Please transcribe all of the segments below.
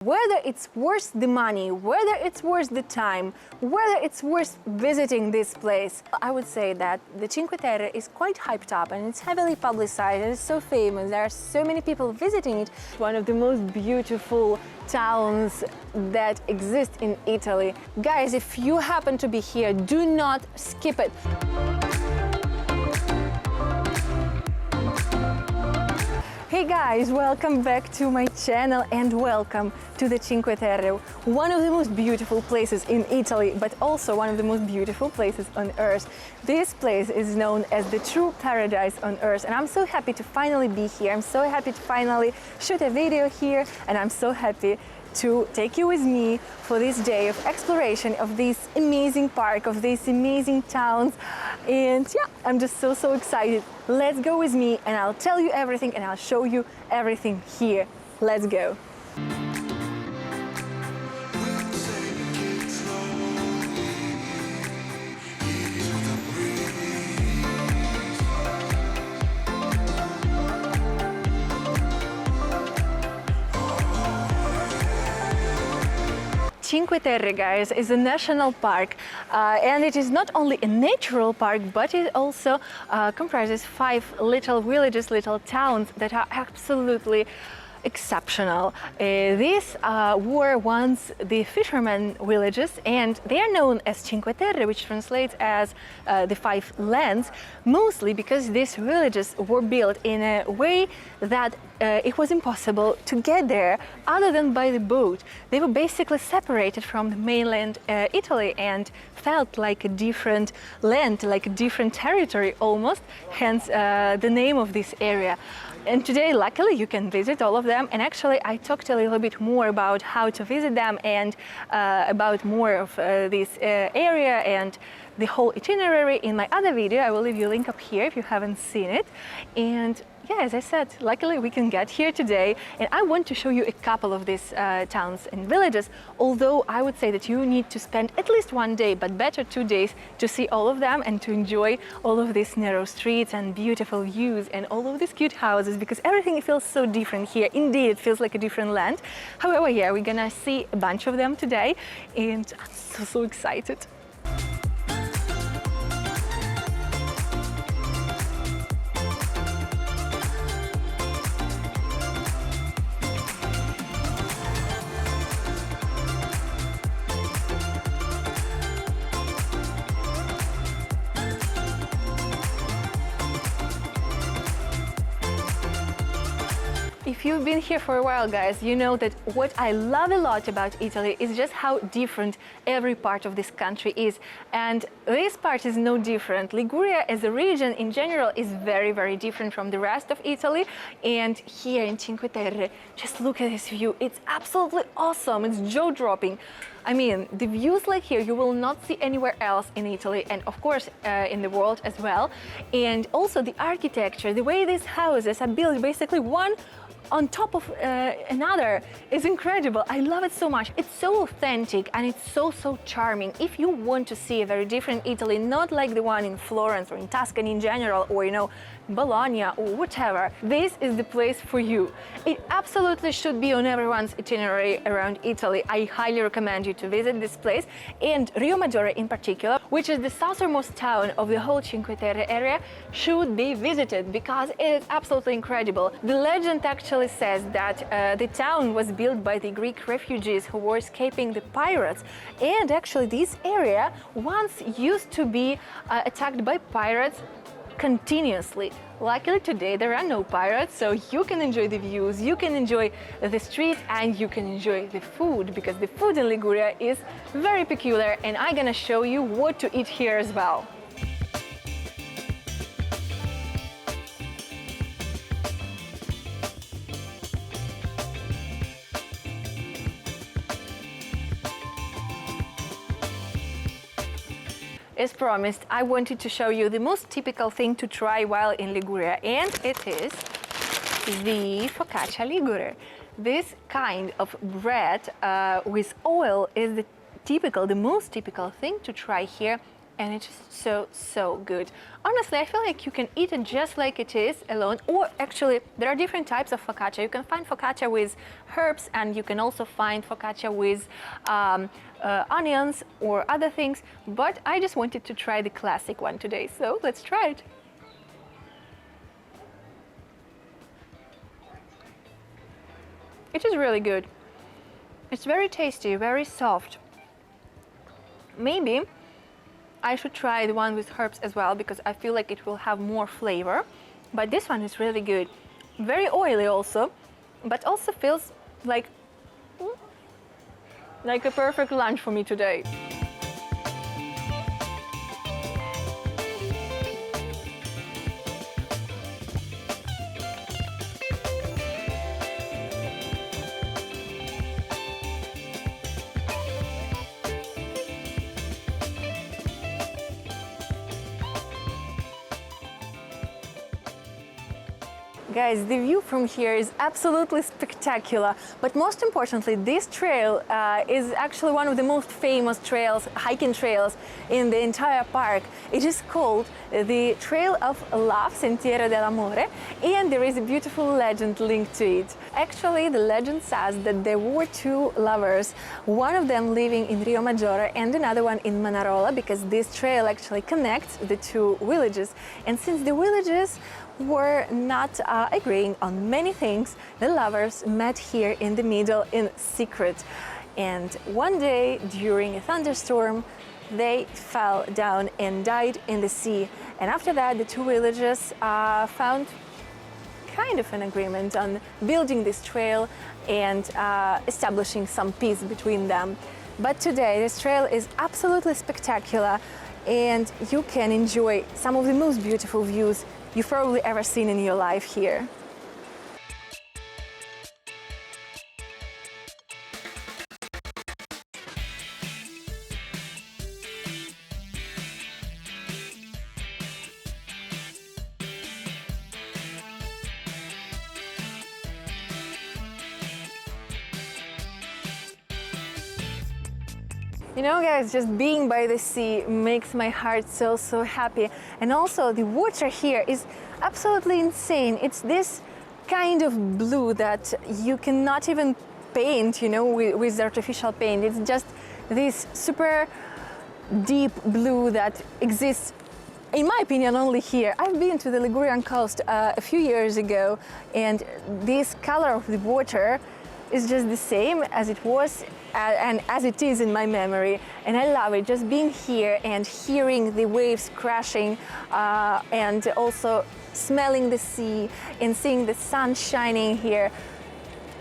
Whether it's worth the money, whether it's worth the time, whether it's worth visiting this place. I would say that the Cinque Terre is quite hyped up and it's heavily publicized. It's so famous. There are so many people visiting it. One of the most beautiful towns that exist in Italy. Guys, if you happen to be here, do not skip it. Hey guys, welcome back to my channel and welcome to the Cinque Terre, one of the most beautiful places in Italy, but also one of the most beautiful places on earth. This place is known as the true paradise on earth, and I'm so happy to finally be here. I'm so happy to finally shoot a video here, and I'm so happy to take you with me for this day of exploration of this amazing park, of these amazing towns. And yeah, I'm just so excited. Let's go with me and I'll tell you everything and I'll show you everything here. Let's go. Cinque Terre, guys, is a national park, and it is not only a natural park, but it also comprises 5 little villages, little towns that are absolutely exceptional. These were once the fishermen villages, and they are known as Cinque Terre, which translates as the 5 lands, mostly because these villages were built in a way that it was impossible to get there other than by the boat. They were basically separated from the mainland Italy and felt like a different land, like a different territory almost, hence the name of this area. And today, luckily, you can visit all of them. And actually, I talked a little bit more about how to visit them and about more of this area and the whole itinerary in my other video. I will leave you a link up here if you haven't seen it. And yeah, as I said, luckily we can get here today, and I want to show you a couple of these towns and villages, although I would say that you need to spend at least 1 day, but better 2 days, to see all of them and to enjoy all of these narrow streets and beautiful views and all of these cute houses, because everything feels so different here. Indeed, it feels like a different land. However, yeah, we're gonna see a bunch of them today, and I'm so excited. If you've been here for a while, guys, you know that what I love a lot about Italy is just how different every part of this country is. And this part is no different. Liguria as a region in general is very different from the rest of Italy. And here in Cinque Terre, just look at this view. It's absolutely awesome. It's jaw-dropping. I mean, the views like here you will not see anywhere else in Italy, and of course in the world as well. And also the architecture, the way these houses are built basically one on top of another is incredible. I love it so much. It's so authentic and it's so charming. If you want to see a very different Italy, not like the one in Florence or in Tuscany in general, or you know, Bologna or whatever, this is the place for you. It absolutely should be on everyone's itinerary around Italy. I highly recommend you to visit this place, and Riomaggiore in particular, which is the southernmost town of the whole Cinque Terre area, should be visited because it is absolutely incredible. The legend actually says that the town was built by the Greek refugees who were escaping the pirates, and actually this area once used to be attacked by pirates continuously. Luckily today there are no pirates, so you can enjoy the views, you can enjoy the street, and you can enjoy the food, because the food in Liguria is very peculiar, and I'm gonna show you what to eat here as well. As promised, I wanted to show you the most typical thing to try while in Liguria, and it is the focaccia ligure. This kind of bread with oil is the most typical thing to try here and it's so good. Honestly, I feel like you can eat it just like it is alone, or actually there are different types of focaccia. You can find focaccia with herbs, and you can also find focaccia with onions or other things, but I just wanted to try the classic one today, so let's try it. It is really good. It's very tasty, very soft. Maybe I should try the one with herbs as well, because I feel like it will have more flavor. But this one is really good. Very oily also, but also feels like a perfect lunch for me today. Guys, the view from here is absolutely spectacular, but most importantly, this trail is actually one of the most famous trails, hiking trails in the entire park. It is called the Trail of Love, Sentiero dell'Amore, and there is a beautiful legend linked to it. Actually, the legend says that there were two lovers, one of them living in Riomaggiore and another one in Manarola, because this trail actually connects the two villages. And since the villages were not agreeing on many things, the lovers met here in the middle in secret. And one day during a thunderstorm, they fell down and died in the sea. And after that, the two villages found kind of an agreement on building this trail and establishing some peace between them. But today, this trail is absolutely spectacular, and you can enjoy some of the most beautiful views you've probably ever seen in your life here. You know, guys, just being by the sea makes my heart so happy. And also the water here is absolutely insane. It's this kind of blue that you cannot even paint, you know, with artificial paint. It's just this super deep blue that exists, in my opinion, only here. I've been to the Ligurian coast a few years ago, and this color of the water is just the same as it was and as it is in my memory, and I love it. Just being here and hearing the waves crashing and also smelling the sea and seeing the sun shining here.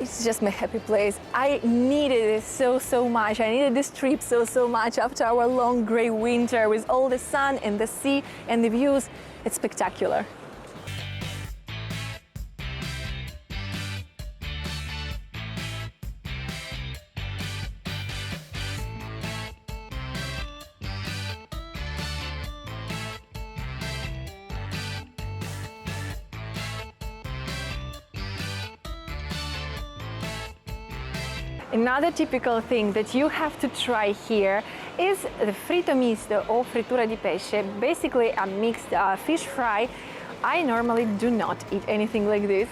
It's just my happy place. I needed it so much. I needed this trip so much after our long gray winter with all the sun and the sea and the views. It's spectacular. Another typical thing that you have to try here is the fritto misto or frittura di pesce, basically a mixed fish fry. I normally do not eat anything like this,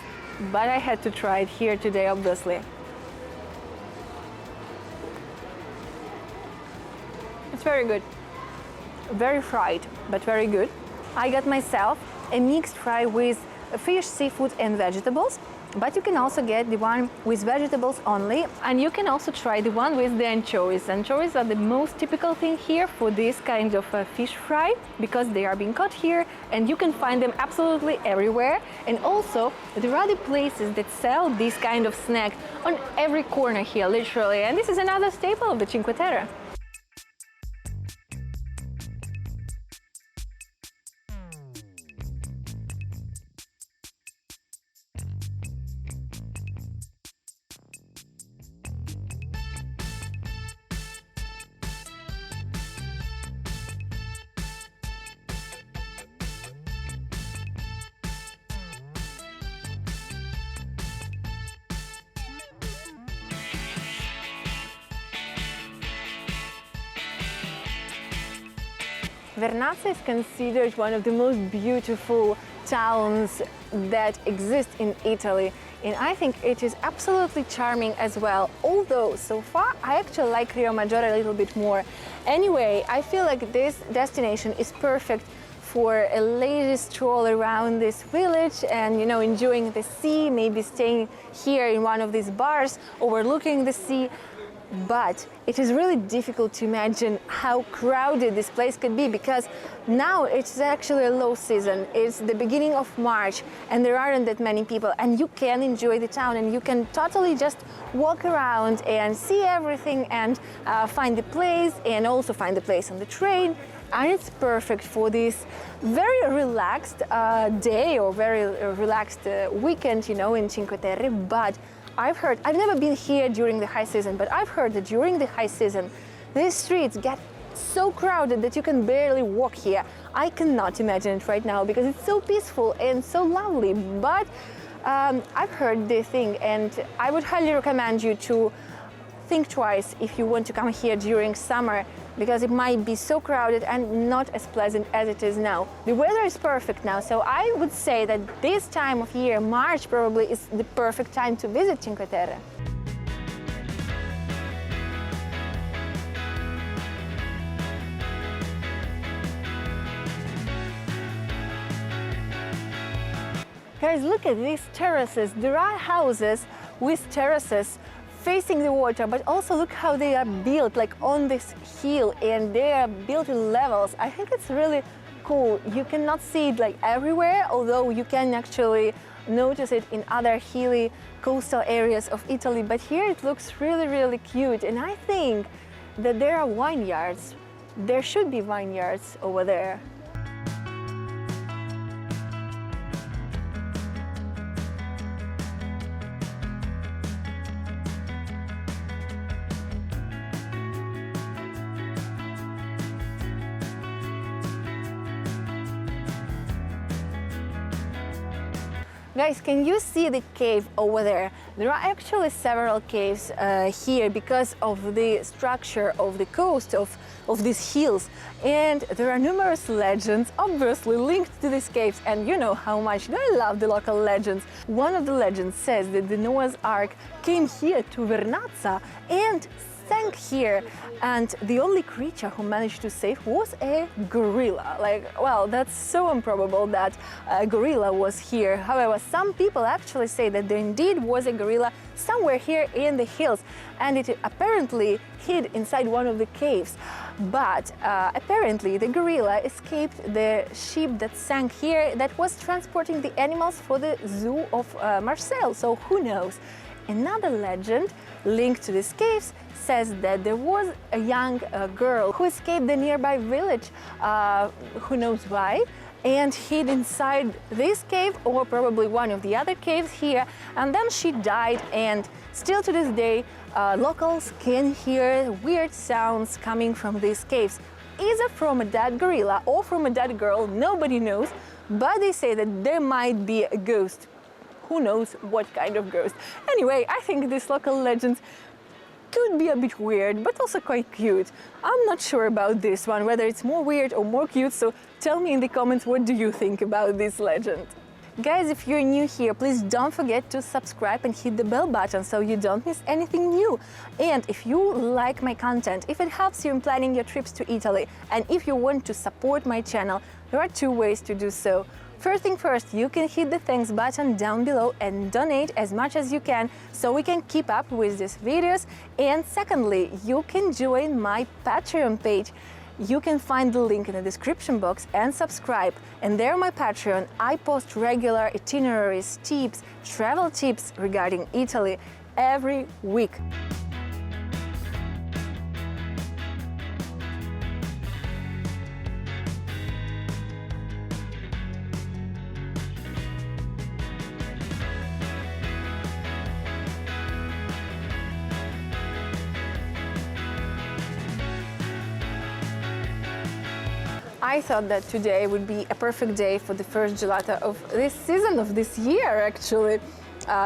but I had to try it here today, obviously. It's very good, very fried, but very good. I got myself a mixed fry with fish, seafood and vegetables. But you can also get the one with vegetables only, and you can also try the one with the anchovies. Anchovies are the most typical thing here for this kind of fish fry, because they are being caught here and you can find them absolutely everywhere. And also there are other places that sell this kind of snack on every corner here, literally. And this is another staple of the Cinque Terre. Vernazza is considered one of the most beautiful towns that exist in Italy, and I think it is absolutely charming as well. Although so far I actually like Riomaggiore a little bit more. Anyway, I feel like this destination is perfect for a lazy stroll around this village and, you know, enjoying the sea, maybe staying here in one of these bars overlooking the sea. But it is really difficult to imagine how crowded this place could be, because now it's actually a low season. It's the beginning of March and there aren't that many people, and you can enjoy the town and you can totally just walk around and see everything and find the place, and also find the place on the train. And it's perfect for this very relaxed day or very relaxed weekend, you know, in Cinque Terre. But I've heard, I've never been here during the high season, but I've heard that during the high season, these streets get so crowded that you can barely walk here. I cannot imagine it right now because it's so peaceful and so lovely. But I've heard this thing, and I would highly recommend you to think twice if you want to come here during summer, because it might be so crowded and not as pleasant as it is now. The weather is perfect now, so I would say that this time of year, March, probably is the perfect time to visit Cinque Terre. Guys, look at these terraces. There are houses with terraces facing the water, but also look how they are built, like on this hill, and they are built in levels. I think it's really cool. You cannot see it like everywhere, although you can actually notice it in other hilly coastal areas of Italy, but here it looks really, really cute. And I think that there are vineyards. There should be vineyards over there. Guys, can you see the cave over there? There are actually several caves here because of the structure of the coast of these hills, and there are numerous legends obviously linked to these caves, and you know how much I love the local legends. One of the legends says that the Noah's Ark came here to Vernazza and sank here, and the only creature who managed to save was a gorilla. Like, well, that's so improbable that a gorilla was here. However, some people actually say that there indeed was a gorilla somewhere here in the hills, and it apparently hid inside one of the caves. But apparently the gorilla escaped the ship that sank here that was transporting the animals for the zoo of Marseille, so who knows. Another legend linked to these caves says that there was a young girl who escaped the nearby village, who knows why, and hid inside this cave or probably one of the other caves here, and then she died. And still to this day, locals can hear weird sounds coming from these caves, either from a dead gorilla or from a dead girl, nobody knows, but they say that there might be a ghost. Who knows what kind of ghost. Anyway, I think these local legends could be a bit weird, but also quite cute. I'm not sure about this one, whether it's more weird or more cute, so tell me in the comments what do you think about this legend. Guys, if you're new here, please don't forget to subscribe and hit the bell button so you don't miss anything new. And if you like my content, if it helps you in planning your trips to Italy, and if you want to support my channel, there are two ways to do so. First thing first, you can hit the thanks button down below and donate as much as you can so we can keep up with these videos. And secondly, you can join my Patreon page. You can find the link in the description box and subscribe. And there on my Patreon, I post regular itineraries, tips, travel tips regarding Italy every week. I thought that today would be a perfect day for the first gelato of this season, of this year actually,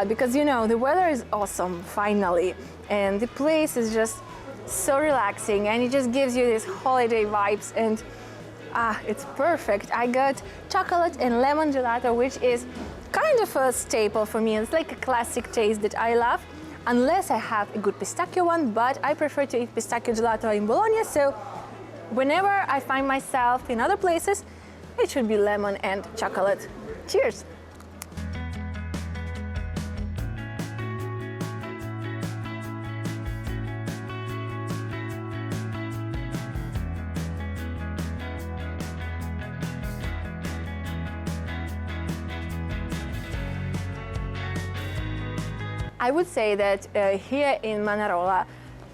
because you know, the weather is awesome finally, and the place is just so relaxing, and it just gives you these holiday vibes. And Ah, it's perfect. I got chocolate and lemon gelato, which is kind of a staple for me. It's like a classic taste that I love, unless I have a good pistachio one, but I prefer to eat pistachio gelato in Bologna, so whenever I find myself in other places, it should be lemon and chocolate. Cheers! I would say that here in Manarola,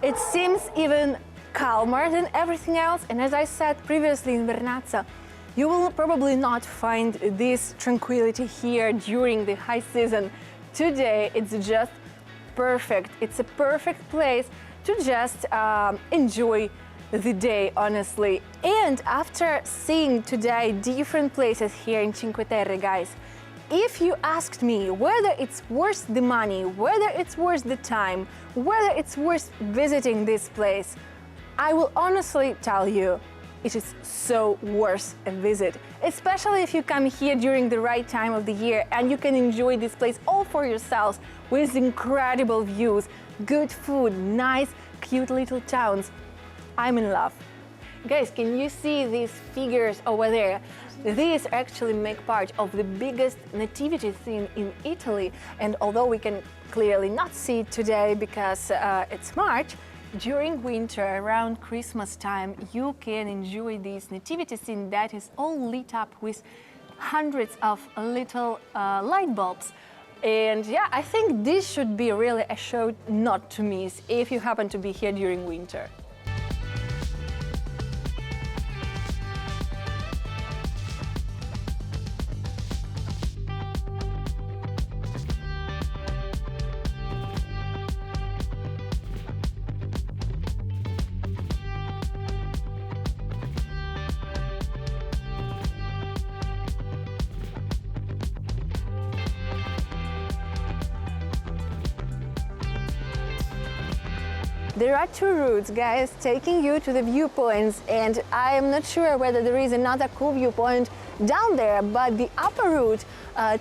it seems even calmer than everything else. And as I said previously in Vernazza, you will probably not find this tranquility here during the high season. Today, it's just perfect. It's a perfect place to just enjoy the day, honestly. And after seeing today different places here in Cinque Terre, guys, if you asked me whether it's worth the money, whether it's worth the time, whether it's worth visiting this place, I will honestly tell you it is so worth a visit, especially if you come here during the right time of the year and you can enjoy this place all for yourselves with incredible views, good food, nice, cute little towns. I'm in love. Guys, can you see these figures over there? These actually make part of the biggest nativity scene in Italy, and although we can clearly not see it today because it's March, during winter, around Christmas time, you can enjoy this nativity scene that is all lit up with hundreds of little light bulbs. And yeah, I think this should be really a show not to miss if you happen to be here during winter. There are two routes, guys, taking you to the viewpoints, and I am not sure whether there is another cool viewpoint down there, but the upper route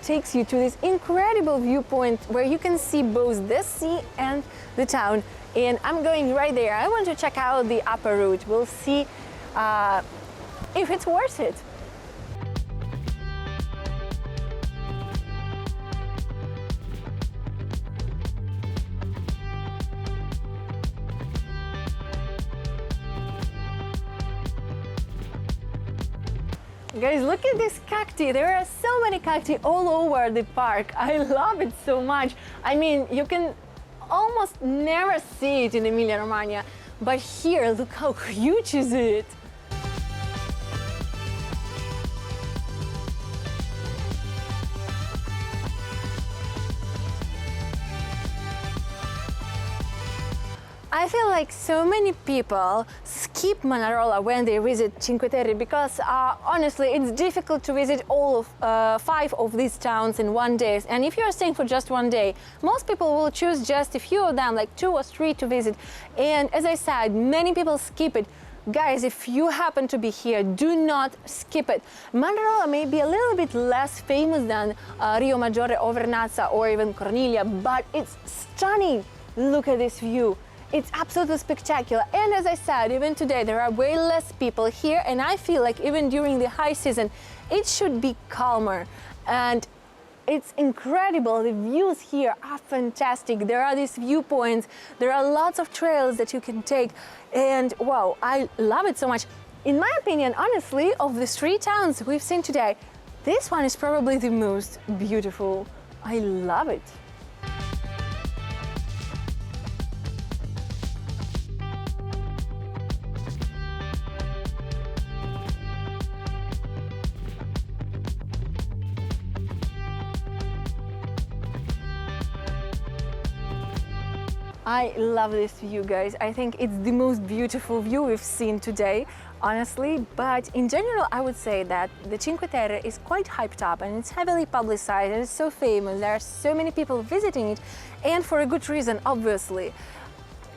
takes you to this incredible viewpoint where you can see both the sea and the town. And I'm going right there. I want to check out the upper route. We'll see if it's worth it. Guys, look at this cacti. There are so many cacti all over the park. I love it so much. I mean, you can almost never see it in Emilia-Romagna, but here, look how huge is it. I feel like so many people skip Manarola when they visit Cinque Terre because honestly it's difficult to visit all of 5 of these towns in one day, and if you are staying for just one day, most people will choose just a few of them, like 2 or 3 to visit, and as I said, many people skip it. Guys, if you happen to be here, do not skip it. Manarola may be a little bit less famous than Riomaggiore or Vernazza or even Corniglia, but it's stunning. Look at this view. It's absolutely spectacular, and as I said, even today there are way less people here, and I feel like even during the high season it should be calmer, and it's incredible. The views here are fantastic. There are these viewpoints, there are lots of trails that you can take, and wow, I love it so much. In my opinion, honestly, of the 3 towns we've seen today, this one is probably the most beautiful. I love it. I love this view, guys. I think it's the most beautiful view we've seen today, honestly. But in general, I would say that the Cinque Terre is quite hyped up and it's heavily publicized and it's so famous. There are so many people visiting it, and for a good reason, obviously.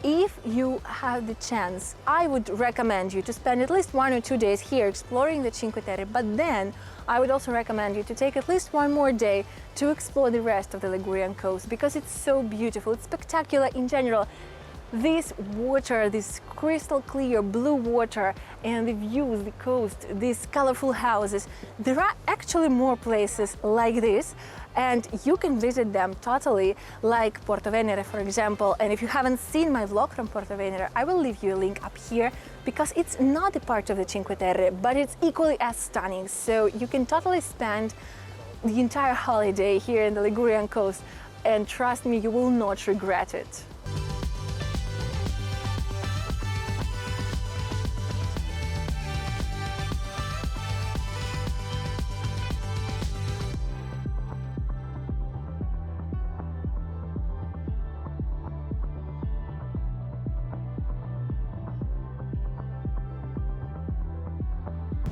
if you have the chance, I would recommend you to spend at least 1 or 2 days here exploring the Cinque Terre, but then I would also recommend you to take at least one more day to explore the rest of the Ligurian coast, because it's so beautiful, it's spectacular in general. This water, this crystal clear blue water, and the views, the coast, these colorful houses, there are actually more places like this, and you can visit them totally, like Porto Venere, for example. And if you haven't seen my vlog from Porto Venere, I will leave you a link up here, because it's not a part of the Cinque Terre, but it's equally as stunning. So you can totally spend the entire holiday here in the Ligurian coast, and trust me, you will not regret it.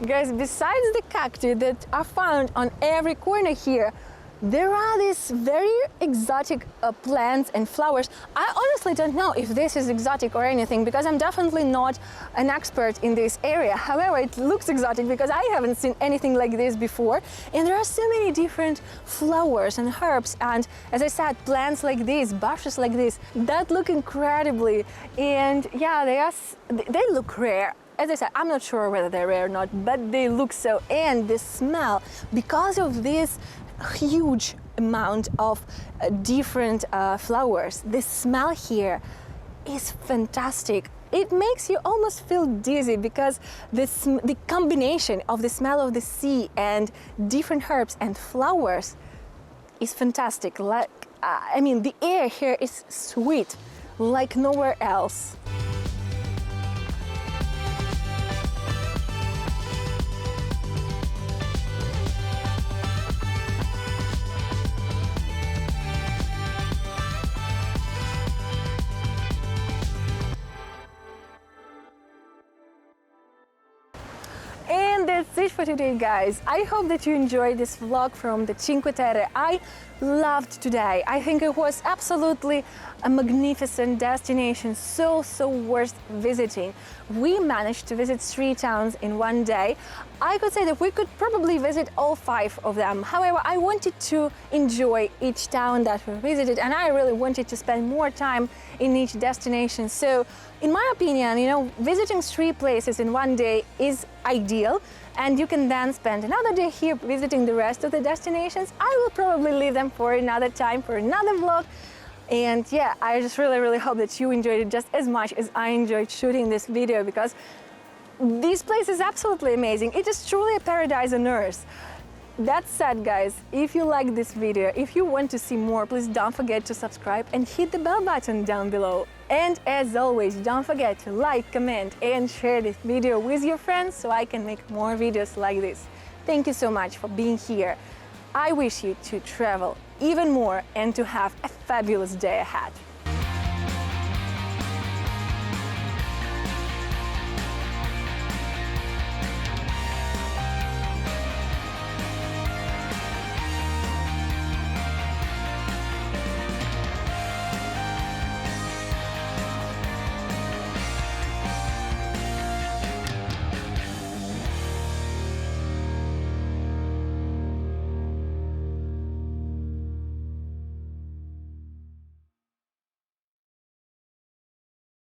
Guys, besides the cacti that are found on every corner here, there are these very exotic plants and flowers. I honestly don't know if this is exotic or anything, because I'm definitely not an expert in this area. However, it looks exotic because I haven't seen anything like this before. And there are so many different flowers and herbs, and as I said, plants like this, bushes like this, that look incredibly. And yeah, they look rare. As I said, I'm not sure whether they're rare or not, but they look so. And the smell, because of this huge amount of different flowers, the smell here is fantastic. It makes you almost feel dizzy, because the combination of the smell of the sea and different herbs and flowers is fantastic. Like, I mean, the air here is sweet, like nowhere else. That's it for today, guys. I hope that you enjoyed this vlog from the Cinque Terre. I loved today. I think it was absolutely a magnificent destination, so worth visiting. We managed to visit 3 towns in one day. I could say that we could probably visit all 5 of them. However, I wanted to enjoy each town that we visited, and I really wanted to spend more time in each destination. So, in my opinion, you know, visiting 3 places in one day is ideal, and you can then spend another day here visiting the rest of the destinations. I will probably leave them for another time, for another vlog. And yeah, I just really hope that you enjoyed it just as much as I enjoyed shooting this video, because this place is absolutely amazing. It is truly a paradise on earth. That said, guys, if you like this video, if you want to see more, please don't forget to subscribe and hit the bell button down below. And as always, don't forget to like, comment and share this video with your friends so I can make more videos like this. Thank you so much for being here. I wish you to travel even more and to have a fabulous day ahead.